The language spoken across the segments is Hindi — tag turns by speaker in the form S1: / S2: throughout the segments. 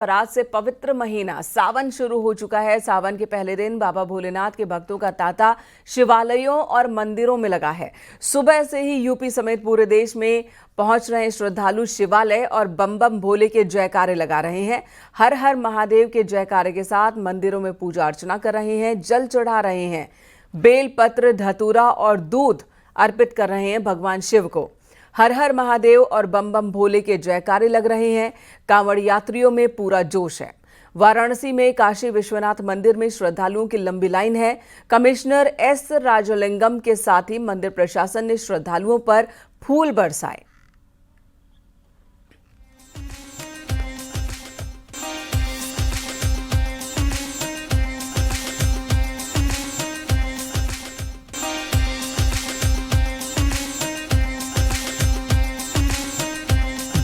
S1: आज से पवित्र महीना सावन शुरू हो चुका है। सावन के पहले दिन बाबा भोलेनाथ के भक्तों का तांता शिवालयों और मंदिरों में लगा है। सुबह से ही यूपी समेत पूरे देश में पहुंच रहे श्रद्धालु शिवालय और बम बम भोले के जयकारे लगा रहे हैं। हर हर महादेव के जयकारे के साथ मंदिरों में पूजा अर्चना कर रहे हैं, जल चढ़ा रहे हैं, बेल पत्र, धतूरा और दूध अर्पित कर रहे हैं भगवान शिव को। हर हर महादेव और बम बम भोले के जयकारे लग रहे हैं। कांवड़ यात्रियों में पूरा जोश है। वाराणसी में काशी विश्वनाथ मंदिर में श्रद्धालुओं की लंबी लाइन है। कमिश्नर एस राजलिंगम के साथ ही मंदिर प्रशासन ने श्रद्धालुओं पर फूल बरसाए।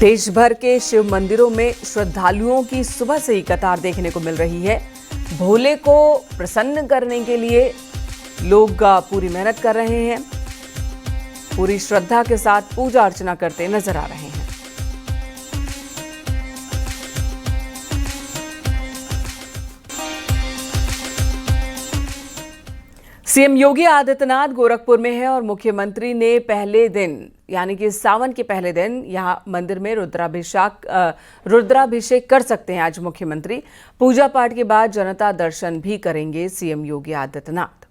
S1: देश भर के शिव मंदिरों में श्रद्धालुओं की सुबह से ही कतार देखने को मिल रही है। भोले को प्रसन्न करने के लिए लोग पूरी मेहनत कर रहे हैं, पूरी श्रद्धा के साथ पूजा अर्चना करते नजर आ रहे हैं। सीएम योगी आदित्यनाथ गोरखपुर में है और मुख्यमंत्री ने पहले दिन यानी कि सावन के पहले दिन यहां मंदिर में रुद्राभिषेक कर सकते हैं। आज मुख्यमंत्री पूजा पाठ के बाद जनता दर्शन भी करेंगे सीएम योगी आदित्यनाथ।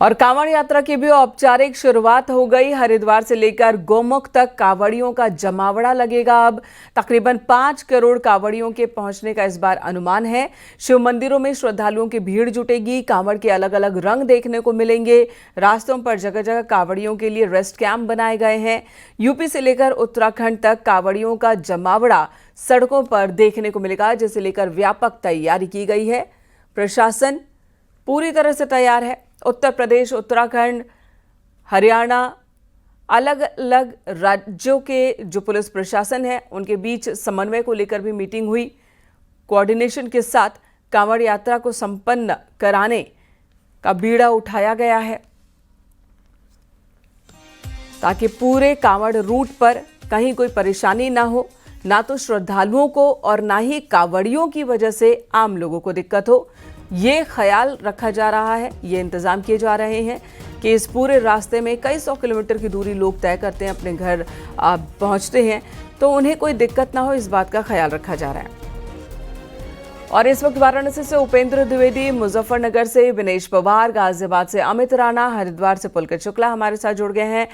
S1: और कांवड़ यात्रा की भी औपचारिक शुरुआत हो गई। हरिद्वार से लेकर गोमुख तक कांवड़ियों का जमावड़ा लगेगा। अब तकरीबन 5 करोड़ कांवड़ियों के पहुंचने का इस बार अनुमान है। शिव मंदिरों में श्रद्धालुओं की भीड़ जुटेगी। कांवड़ के अलग अलग रंग देखने को मिलेंगे। रास्तों पर जगह जगह कांवड़ियों के लिए रेस्ट कैंप बनाए गए हैं। यूपी से लेकर उत्तराखंड तक कांवड़ियों का जमावड़ा सड़कों पर देखने को मिलेगा, जिसे लेकर व्यापक तैयारी की गई है। प्रशासन पूरी तरह से तैयार है। उत्तर प्रदेश, उत्तराखंड, हरियाणा, अलग अलग राज्यों के जो पुलिस प्रशासन है उनके बीच समन्वय को लेकर भी मीटिंग हुई। कोऑर्डिनेशन के साथ कांवड़ यात्रा को संपन्न कराने का बीड़ा उठाया गया है ताकि पूरे कांवड़ रूट पर कहीं कोई परेशानी ना हो, ना तो श्रद्धालुओं को और ना ही कांवड़ियों की वजह से आम लोगों को दिक्कत हो। ये ख्याल रखा जा रहा है, ये इंतजाम किए जा रहे हैं कि इस पूरे रास्ते में कई 100 किलोमीटर की दूरी लोग तय करते हैं, अपने घर पहुंचते हैं, तो उन्हें कोई दिक्कत ना हो, इस बात का ख्याल रखा जा रहा है। और इस वक्त वाराणसी से उपेंद्र द्विवेदी, मुजफ्फरनगर से विनेश पवार, गाजियाबाद से अमित राणा, हरिद्वार से पुलकित शुक्ला हमारे साथ जुड़ गए हैं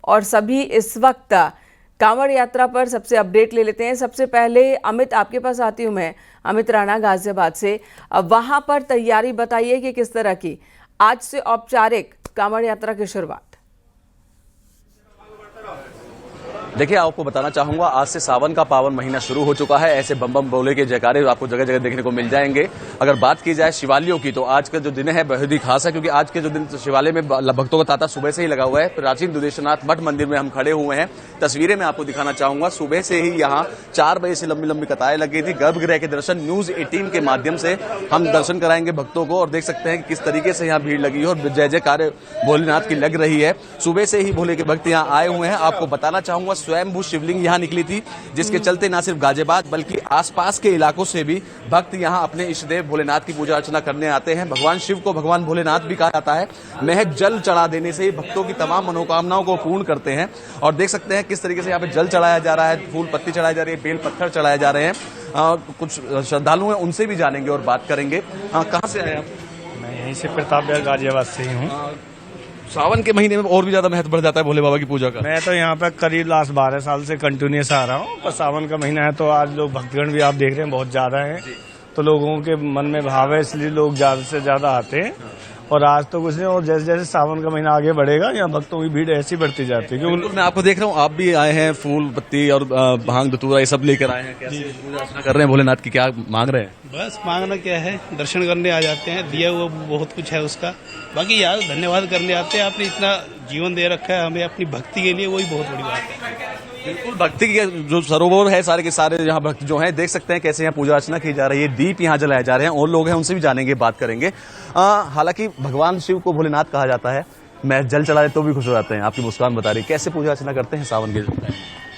S1: और सभी इस वक्त कांवड़ यात्रा पर सबसे अपडेट ले लेते हैं। सबसे पहले अमित, आपके पास आती हूं मैं। अमित राणा गाजियाबाद से, वहां पर तैयारी बताइए कि किस तरह की आज से औपचारिक कांवड़ यात्रा की शुरुआत।
S2: देखिए, आपको बताना चाहूंगा, आज से सावन का पावन महीना शुरू हो चुका है। ऐसे बम बम भोले के जयकारे आपको जगह जगह देखने को मिल जाएंगे। अगर बात की जाए शिवालयों की, तो आज का जो दिन है बेहद ही खास है, क्योंकि आज के जो दिन शिवालय में भक्तों का तांता सुबह से ही लगा हुआ है। प्राचीन दुधेश्वरनाथ मठ मंदिर में हम खड़े हुए हैं। तस्वीरें मैं आपको दिखाना चाहूंगा। सुबह से ही यहाँ 4 बजे से लंबी लंबी कतारें लगी थी। गर्भगृह के दर्शन न्यूज 18 के माध्यम से हम दर्शन कराएंगे भक्तों को, और देख सकते हैं कि किस तरीके से यहाँ भीड़ लगी है और जय जयकार भोलेनाथ की लग रही है। सुबह से ही भोले के भक्त यहाँ आए हुए हैं। आपको बताना चाहूंगा, स्वयंभू शिवलिंग यहाँ निकली थी, जिसके चलते न सिर्फ गाजियाबाद बल्कि आसपास के इलाकों से भी भक्त यहाँ अपने इष्टदेव भोलेनाथ की पूजा अर्चना करने आते हैं। भगवान शिव को भगवान भोलेनाथ भी कहा जाता है। महज जल चढ़ा देने से ही भक्तों की तमाम मनोकामनाओं को पूर्ण करते हैं। और देख सकते हैं किस तरीके से यहाँ पे जल चढ़ाया जा रहा है, फूल पत्ती चढ़ाई जा रही है, बेल पत्थर चढ़ाए जा रहे हैं। कुछ श्रद्धालु हैं, उनसे भी जानेंगे और बात करेंगे। कहाँ से आए आप?
S3: मैं यहीं से प्रतापगढ़ गाजियाबाद से ही हूँ।
S2: सावन के महीने में और भी ज्यादा महत्व बढ़ जाता है भोले बाबा की पूजा का।
S3: मैं तो यहाँ पे करीब लास्ट 12 साल से कंटिन्यूस आ रहा हूँ। पर सावन का महीना है तो आज लोग भक्तगण भी आप देख रहे हैं बहुत ज्यादा है, तो लोगों के मन में भाव है, इसलिए लोग ज्यादा से ज्यादा आते हैं। और आज तो कुछ नहीं, और जैसे जैसे सावन का महीना आगे बढ़ेगा यहाँ भक्तों की भीड़ ऐसी बढ़ती जाती है।
S2: क्योंकि मैं आपको देख रहा हूँ, आप भी आए हैं, फूल पत्ती और भांग धतूरा ये सब लेकर आए हैं। कैसे पूजा अर्चना कर रहे हैं भोलेनाथ की, क्या मांग रहे हैं?
S4: बस मांगना क्या है, दर्शन करने आ जाते हैं, दिया हुआ बहुत कुछ है उसका। बाकी यार धन्यवाद करने आते हैं, आपने इतना जीवन दे रखा है हमें अपनी भक्ति के लिए, वही बहुत बड़ी बात है।
S2: बिल्कुल, भक्ति के जो सरोवर है सारे के सारे यहाँ भक्त जो हैं देख सकते हैं कैसे यहाँ पूजा अर्चना की जा रही है, दीप यहाँ जलाए जा रहे हैं। और लोग हैं उनसे भी जानेंगे, बात करेंगे। हालांकि भगवान शिव को भोलेनाथ कहा जाता है, मैं जल चला तो भी खुश हो जाते हैं। आपकी मुस्कान बता रही है, कैसे पूजा अर्चना करते हैं सावन के टाइम?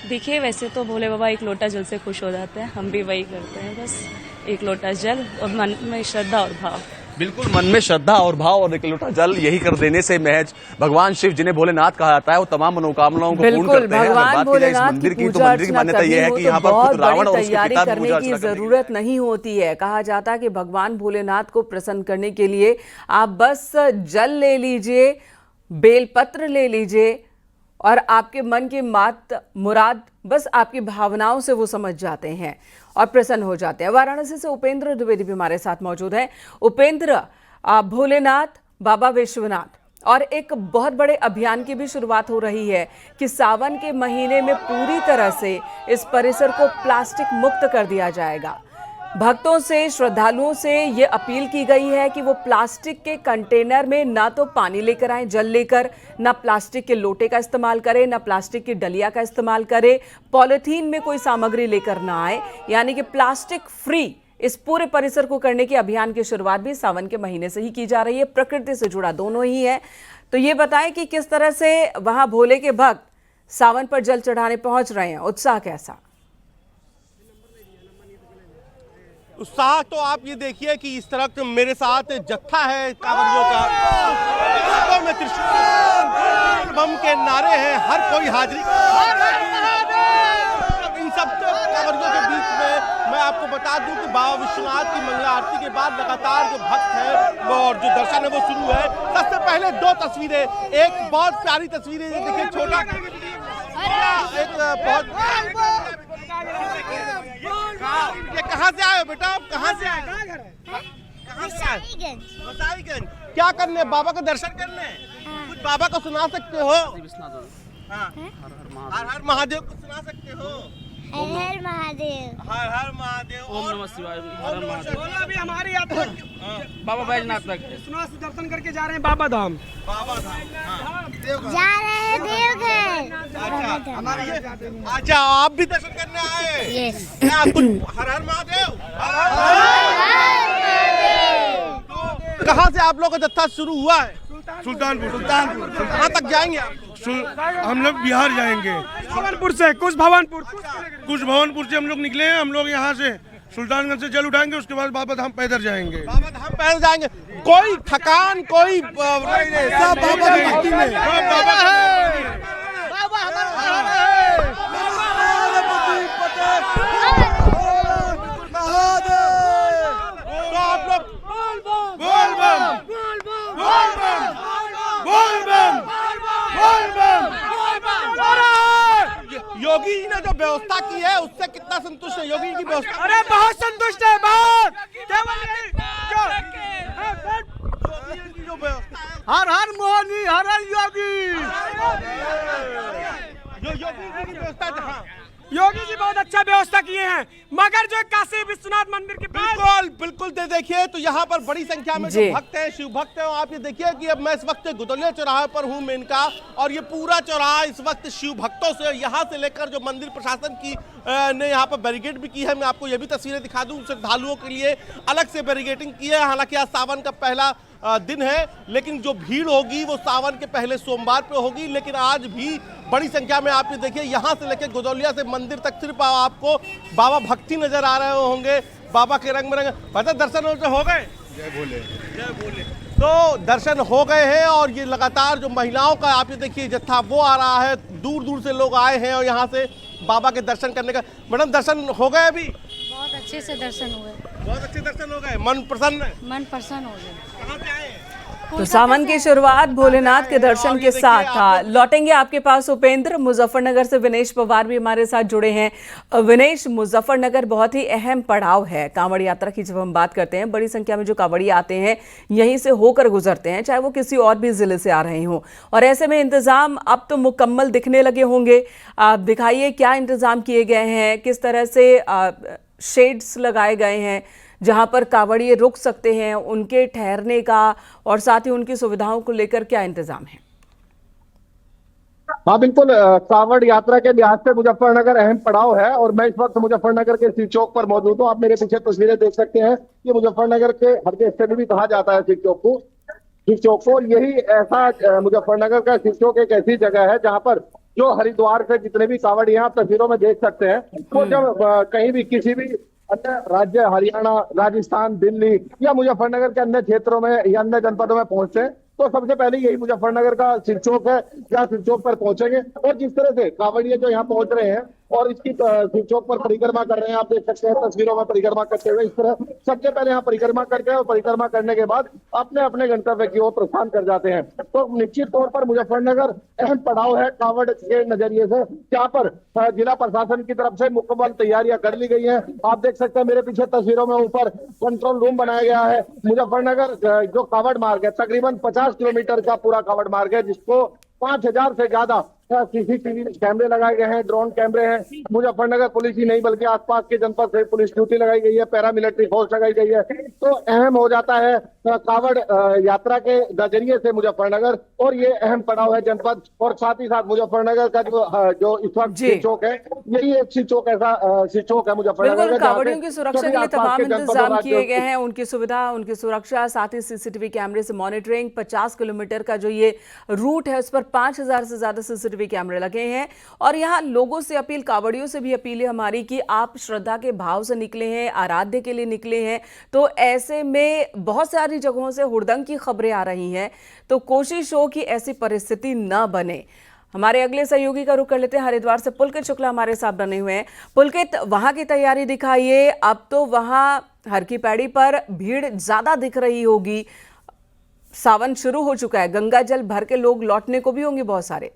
S5: देखिए, वैसे तो भोले बाबा एक लोटा जल से खुश हो जाते हैं, हम भी वही करते हैं, बस एक लोटा जल और मन में श्रद्धा और भाव।
S2: बिल्कुल, मन में श्रद्धा और भाव और एक लोटा जल यही कर देने से महज भगवान शिव जिन्हें भोलेनाथ कहा जाता है वो तमाम मनोकामनाओं को पूर्ण करते हैं।
S1: भगवान भोलेनाथ की पूजा
S2: मंदिर की मान्यता यह है कि यहाँ पर खुद रावण और उसके पिता भी पूजा
S1: करने की जरूरत नहीं होती है। कहा जाता है कि भगवान भोलेनाथ को प्रसन्न करने के लिए आप बस जल ले लीजिए, बेलपत्र ले लीजिए और आपके मन की मुराद बस आपकी भावनाओं से वो समझ जाते हैं और प्रसन्न हो जाते हैं। वाराणसी से उपेंद्र द्विवेदी भी हमारे साथ मौजूद हैं। उपेंद्र, भोलेनाथ, बाबा विश्वनाथ और एक बहुत बड़े अभियान की भी शुरुआत हो रही है कि सावन के महीने में पूरी तरह से इस परिसर को प्लास्टिक मुक्त कर दिया जाएगा। भक्तों से, श्रद्धालुओं से ये अपील की गई है कि वो प्लास्टिक के कंटेनर में ना तो पानी लेकर आए जल लेकर, ना प्लास्टिक के लोटे का इस्तेमाल करें, ना प्लास्टिक की डलिया का इस्तेमाल करें, पॉलिथीन में कोई सामग्री लेकर ना आए, यानी कि प्लास्टिक फ्री इस पूरे परिसर को करने के अभियान की शुरुआत भी सावन के महीने से ही की जा रही है। प्रकृति से जुड़ा दोनों ही है। तो ये बताएं कि किस तरह से वहां भोले के भक्त सावन पर जल चढ़ाने पहुंच रहे हैं, उत्साह कैसा?
S6: उत्साह तो आप ये देखिए कि इस तरह मेरे साथ जत्था है कांवरियों का, हाथों में त्रिशूल, बम के नारे हैं, हर कोई हाजिरी। इन सब कांवरियों के बीच में मैं आपको बता दूं कि बाबा विश्वनाथ की मंगला आरती के बाद लगातार जो भक्त है और जो दर्शन है वो शुरू है। सबसे पहले दो तस्वीरें, एक बहुत प्यारी तस्वीर है, देखिए छोटा एक बहुत। ये कहाँ से आए हो बेटा, आप कहाँ से आए? कहाँ से आए? गोसाईगंज। क्या करने? बाबा का दर्शन करने? कुछ बाबा को सुना सकते हो? हाँ। हर हर महादेव को सुना सकते हो?
S7: हर हर महादेव,
S6: हर हर महादेव,
S8: ओम नमः शिवाय, हर हर महादेव।
S6: बोला
S8: अभी हमारी यात्रा बाबा बैजनाथ तक विश्वनाथ से दर्शन करके जा रहे हैं बाबा धाम।
S6: बाबा धाम
S7: जा रहे हैं देवघर।
S6: अच्छा, आप भी दर्शन करने आए?
S7: यस।
S6: क्या कुछ हर हर महादेव? कहाँ से आप लोग का जत्था शुरू हुआ है?
S3: सुल्तानपुर।
S6: सुल्तानपुर। कहाँ तक जाएंगे आप?
S3: हम लोग बिहार जाएंगे,
S8: भवनपुर से, कुछ भवनपुर
S3: से हम लोग निकले हैं। हम लोग यहाँ से सुल्तानगंज से जल उठाएंगे, उसके बाद बाबा धाम पैदल जाएंगे।
S6: बाबा धाम पैदल जाएंगे। कोई थकान, कोई सब बाबा की भक्ति में। तो आप लोग बोल बम, बोल बम, बोल बम, बोल बम। योगी जी ने जो व्यवस्था की है उससे कितना संतुष्ट है योगी की व्यवस्था?
S8: अरे बहुत संतुष्ट है, बहुत। हर हर मोहनी, हर हर योगी।
S6: जो योगी जी की व्यवस्था है, हाँ।
S8: योगी जी बहुत अच्छा व्यवस्था किए हैं, मगर जो काशी विश्वनाथ मंदिर के
S6: बिल्कुल बिल्कुल देखिए, तो यहाँ पर बड़ी संख्या में जो भक्त हैं, शिव भक्त हैं, आप ये देखिए कि अब मैं इस वक्त गुदौलिया चौराहे पर हूँ मेनका, और ये पूरा चौराहा इस वक्त शिव भक्तों से, यहाँ से लेकर जो मंदिर प्रशासन की ने यहाँ पर बैरिकेड भी की है। मैं आपको ये भी तस्वीरें दिखा दूँ, श्रद्धालुओं के लिए अलग से बैरिकेडिंग की है। हालांकि आज सावन का पहला दिन है, लेकिन जो भीड़ होगी वो सावन के पहले सोमवार पे होगी। लेकिन आज भी बड़ी संख्या में आप ये देखिए, यहाँ से लेकर गुदौलिया से मंदिर तक सिर्फ आपको बाबा भक्ति नजर आ रहे होंगे, बाबा के रंग बिरंगे। पता दर्शन हो गए?
S3: जय भोले,
S6: जय भोले। तो दर्शन हो गए हैं और ये लगातार जो महिलाओं का आप ये देखिए जत्था वो आ रहा है, दूर दूर से लोग आए हैं और यहाँ से बाबा के दर्शन करने का। मैडम, दर्शन हो गए? अभी
S7: बहुत अच्छे से दर्शन हुए,
S6: बहुत अच्छे दर्शन हो गए, मन प्रसन्न है?
S7: मन प्रसन्न हो गया।
S6: कहाँ से आए?
S1: तो सावन की शुरुआत भोलेनाथ के दर्शन के साथ था। लौटेंगे आपके पास उपेंद्र। मुजफ्फरनगर से विनेश पवार भी हमारे साथ जुड़े हैं। विनेश, मुजफ्फरनगर बहुत ही अहम पड़ाव है कांवड़ यात्रा की। जब हम बात करते हैं, बड़ी संख्या में जो कांवड़ी आते हैं यहीं से होकर गुजरते हैं, चाहे वो किसी और भी जिले से आ रहे हों, और ऐसे में इंतजाम अब तो मुकम्मल दिखने लगे होंगे। आप दिखाइए क्या इंतजाम किए गए हैं, किस तरह से शेड्स लगाए गए हैं जहां पर कांवड़िए रुक सकते हैं, उनके ठहरने का और साथ ही उनकी सुविधाओं को लेकर क्या इंतजाम है?
S9: हाँ बिल्कुल, कांवड़ यात्रा के लिहाज से मुजफ्फरनगर अहम पड़ाव है और मैं इस वक्त मुजफ्फरनगर के सिर चौक पर मौजूद हूँ। आप मेरे पीछे तस्वीरें देख सकते हैं कि मुजफ्फरनगर के हरके स्टेशन भी कहा जाता है सिर चौक को। यही ऐसा मुजफ्फरनगर का सिर चौक एक ऐसी जगह है जहाँ पर जो हरिद्वार से जितने भी कांवड़ यहाँ आप तस्वीरों में देख सकते हैं, वो जब कहीं भी किसी भी अन्य राज्य, हरियाणा, राजस्थान, दिल्ली या मुजफ्फरनगर के अन्य क्षेत्रों में या अन्य जनपदों में पहुंचते हैं तो सबसे पहले यही मुजफ्फरनगर का सिर चौक है, जहाँ सिर चौक पर पहुंचेंगे। और जिस तरह से कांवड़िए जो यहाँ पहुंच रहे हैं और इसकी सिर चौक पर परिक्रमा कर रहे हैं, आप देख सकते हैं तस्वीरों में परिक्रमा करते हुए। इस तरह सबसे पहले यहाँ परिक्रमा करते हैं और परिक्रमा करने के बाद अपने अपने गंतव्य की ओर प्रस्थान कर जाते हैं। तो निश्चित तौर पर मुजफ्फरनगर अहम पड़ाव है कांवड़ के नजरिए से, जहाँ पर जिला प्रशासन की तरफ से मुकम्मल तैयारियां कर ली गई है। आप देख सकते हैं मेरे पीछे तस्वीरों में ऊपर कंट्रोल रूम बनाया गया है। मुजफ्फरनगर जो कांवड़ मार्ग है, तकरीबन 50 किलोमीटर का पूरा कांवड़ मार्ग है, जिसको 5000 से ज्यादा सीसीटीवी कैमरे लगाए गए हैं, ड्रोन कैमरे हैं। मुजफ्फरनगर पुलिस ही नहीं बल्कि आसपास के जनपद से पुलिस ड्यूटी लगाई गई है, पैरामिलिट्री फोर्स लगाई गई है। तो अहम हो जाता है कांवड़ यात्रा के नजरिए से मुजफ्फरनगर, और ये अहम पड़ाव है जनपद। और साथ ही साथ मुजफ्फरनगर का जो इस वक्त सिर चौक है, यही एक सिर चौक है मुजफ्फरनगर।
S1: बिल्कुल, कांवड़ियों की सुरक्षा के लिए तमाम इंतजाम किए गए हैं, उनकी सुविधा, उनकी सुरक्षा, साथ ही सीसीटीवी कैमरे से मॉनिटरिंग। 50 किलोमीटर का जो ये रूट है उस पर 5000 से ज्यादा सीसीटीवी कैमरे लगे हैं। और यहाँ लोगों से अपील, कांवड़ियों से भी अपील है हमारी कि आप श्रद्धा के भाव से निकले हैं, आराध्य के लिए निकले हैं, तो ऐसे में बहुत सारी जगहों से हुड़दंग की खबरें आ रही हैं, तो कोशिश हो कि ऐसी परिस्थिति न बने। हमारे अगले सहयोगी का रुख कर लेते हैं। हरिद्वार से पुलकित शुक्ला हमारे साथ बने हुए हैं। पुलकित, वहां की तैयारी दिखाइए। अब तो वहां हर की पैड़ी पर भीड़ ज्यादा दिख रही होगी, सावन शुरू हो चुका है, गंगा जल भर के लोग लौटने को भी होंगे बहुत सारे।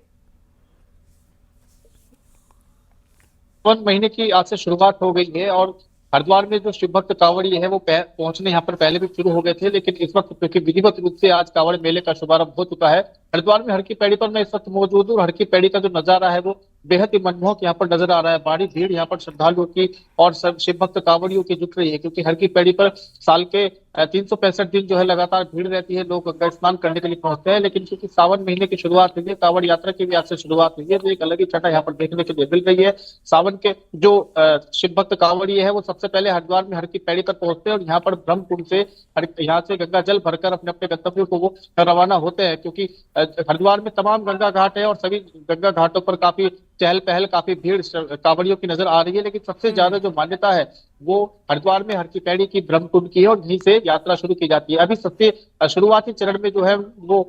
S10: सावन महीने की आज से शुरुआत हो गई है और हरिद्वार में जो शिव भक्त कांवड़िए है वो पहुंचने यहाँ पर पहले भी शुरू हो गए थे, लेकिन इस वक्त क्योंकि विधिवत रूप से आज कांवड़ मेले का शुभारंभ हो चुका है हरिद्वार में हर की पैड़ी पर मैं इस वक्त मौजूद हूँ। हर की पैड़ी का जो नजारा है वो बेहद ही मनमोहक यहाँ पर नजर आ रहा है। बड़ी भीड़ यहाँ पर श्रद्धालुओं की और सब शिव भक्त कांवड़ियों की जुट रही है, क्योंकि हर की पैड़ी पर साल के 365 दिन जो है लगातार भीड़ रहती है, लोग गंगा स्नान करने के लिए पहुंचते हैं। लेकिन क्योंकि सावन महीने की शुरुआत हुई है, कांवड़ यात्रा की भी आज से शुरुआत हुई है, तो एक अलग ही छटा यहाँ पर देखने के लिए मिल रही है। सावन के जो शिव भक्त कांवड़िए है वो सबसे पहले हरिद्वार में हर की पैड़ी पर पहुंचते हैं और यहाँ पर ब्रह्मकुंड से यहाँ से गंगा जल भरकर अपने अपने गंतव्यों को वो रवाना होते हैं। क्योंकि हरिद्वार में तमाम गंगा घाट है और सभी गंगा घाटों पर काफी चहल पहल, काफी भीड़ कांवड़ियों की नजर आ रही है। लेकिन सबसे ज्यादा जो मान्यता है वो हरिद्वार में हर की पैड़ी की ब्रह्मकुंड की है और यहीं से यात्रा शुरू की जाती है। अभी सबसे शुरुआती चरण में जो है वो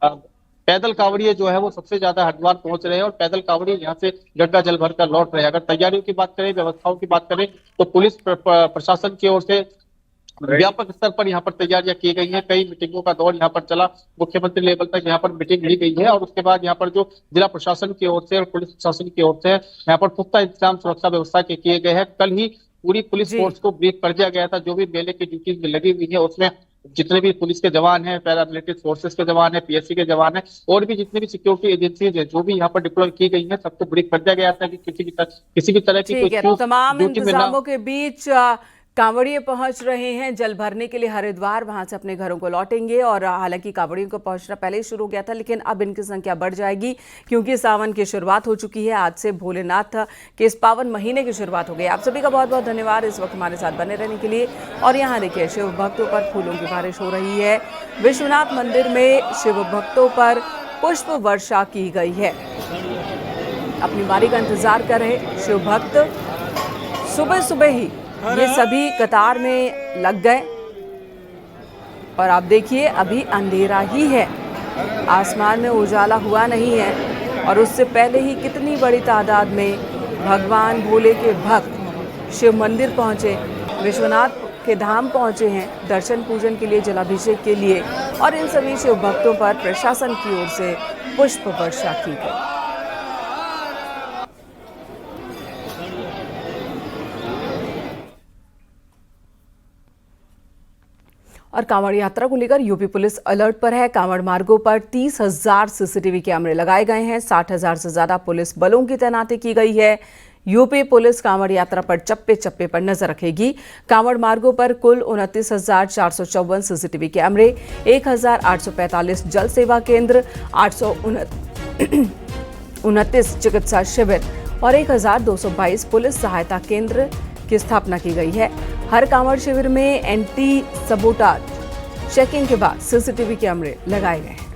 S10: पैदल कांवड़िए जो है वो सबसे ज्यादा हरिद्वार पहुंच रहे हैं और पैदल कांवड़िए यहाँ से गंगा जल भरकर लौट रहे हैं। अगर तैयारियों की बात करें, व्यवस्थाओं की बात करें, तो पुलिस प्रशासन की ओर से व्यापक स्तर पर यहाँ पर तैयारियां की गई हैं। कई मीटिंगों का दौर यहाँ पर चला, मुख्यमंत्री लेवल तक यहाँ पर मीटिंग ली गई है और उसके बाद यहाँ पर जो जिला प्रशासन की ओर से और पुलिस प्रशासन की ओर से यहाँ पर पुख्ता इंतजाम सुरक्षा व्यवस्था के किए गए हैं। कल ही पूरी पुलिस फोर्स को ब्रीफ कर दिया गया था, जो भी मेले की ड्यूटीज में लगी हुई है उसमें जितने भी पुलिस के जवान हैं, पैरामिलिट्री फोर्सेस के जवान हैं, पीएससी के जवान हैं और भी जितने भी सिक्योरिटी एजेंसीज हैं जो भी यहाँ पर डिप्लॉय की गई हैं, सबको ब्रीफ कर दिया गया था कि किसी भी तरह की कोई
S1: तमाम इंतजामों के बीच कांवड़िए पहुंच रहे हैं जल भरने के लिए हरिद्वार, वहां से अपने घरों को लौटेंगे। और हालांकि कांवड़ियों को पहुंचना पहले ही शुरू हो गया था, लेकिन अब इनकी संख्या बढ़ जाएगी क्योंकि सावन की शुरुआत हो चुकी है। आज से भोलेनाथ के इस पावन महीने की शुरुआत हो गई। आप सभी का बहुत बहुत धन्यवाद इस वक्त हमारे साथ बने रहने के लिए। और यहाँ देखिए शिव भक्तों पर फूलों की बारिश हो रही है। विश्वनाथ मंदिर में शिव भक्तों पर पुष्प वर्षा की गई है। अपनी बारी का इंतजार कर रहे शिव भक्त सुबह सुबह ही ये सभी कतार में लग गए। और आप देखिए अभी अंधेरा ही है, आसमान में उजाला हुआ नहीं है और उससे पहले ही कितनी बड़ी तादाद में भगवान भोले के भक्त शिव मंदिर पहुंचे, विश्वनाथ के धाम पहुंचे हैं दर्शन पूजन के लिए, जलाभिषेक के लिए। और इन सभी शिव भक्तों पर प्रशासन की ओर से पुष्प वर्षा की गई। और कांवड़ यात्रा को लेकर यूपी पुलिस अलर्ट पर है। कांवड़ मार्गों पर 30,000 सीसीटीवी कैमरे लगाए गए हैं। 60,000 से ज्यादा पुलिस बलों की तैनाती की गई है। यूपी पुलिस कांवड़ यात्रा पर चप्पे चप्पे पर नजर रखेगी। कांवड़ मार्गों पर कुल 29,454 सीसीटीवी कैमरे, 1,845 जल सेवा केंद्र, 29 चिकित्सा शिविर और 1222 पुलिस सहायता केंद्र की स्थापना की गई है। हर कांवड़ शिविर में एंटी सबोटाज चेकिंग के बाद सीसीटीवी कैमरे लगाए गए हैं।